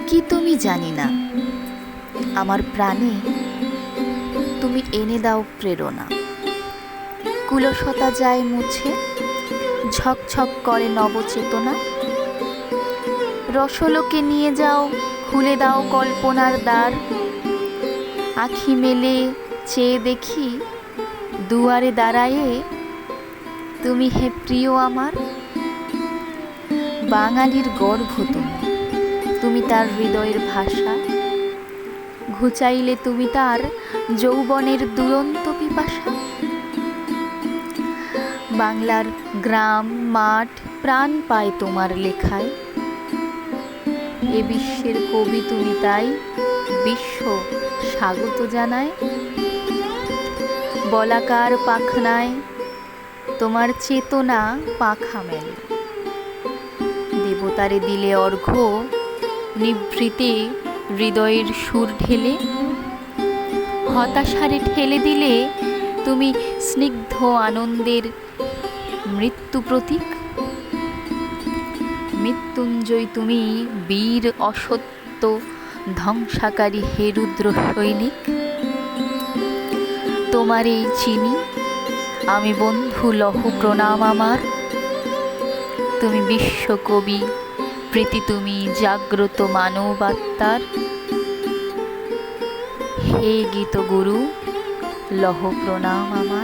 কি তুমি জানি না, আমার প্রাণে তুমি এনে দাও প্রেরণা। কুলসতা যায় মুছে, ঝকঝক করে নবচেতনা। রসলোকে নিয়ে যাও, খুলে দাও কল্পনার দ্বার। আঁখি মেলে চেয়ে দেখি, দুয়ারে দাঁড়ায়ে তুমি হে প্রিয় আমার। বাঙালির গর্ভ তুমি, তুমি তার হৃদয়ের ভাষা। ঘুচাইলে তুমি তার যৌবনের দুরন্ত পিপাসা। বাংলার গ্রাম মাঠ প্রাণ পায় তোমার লেখায়। এ বিশ্বের কবি তুমি, তাই বিশ্ব স্বাগত জানায়। বলাকার পাখনায় তোমার চেতনা পাখা মেলে। দেবতারে দিলে অর্ঘ্য, নিভৃতে হৃদয়ের সুর ঢেলে। হতাশারে ঠেলে দিলে তুমি স্নিগ্ধ আনন্দের মৃত্যু প্রতীক। মৃত্যুঞ্জয় তুমি, বীর অসত্য ধ্বংসাকারী হে রুদ্র সৈনিক। তোমারে চিনি আমি বন্ধু, লহ প্রণাম আমার। তুমি বিশ্বকবি, প্রীতি তুমি জাগ্রত মানবাত্মার। হে গীত গুরু, লহ প্রণাম আমার।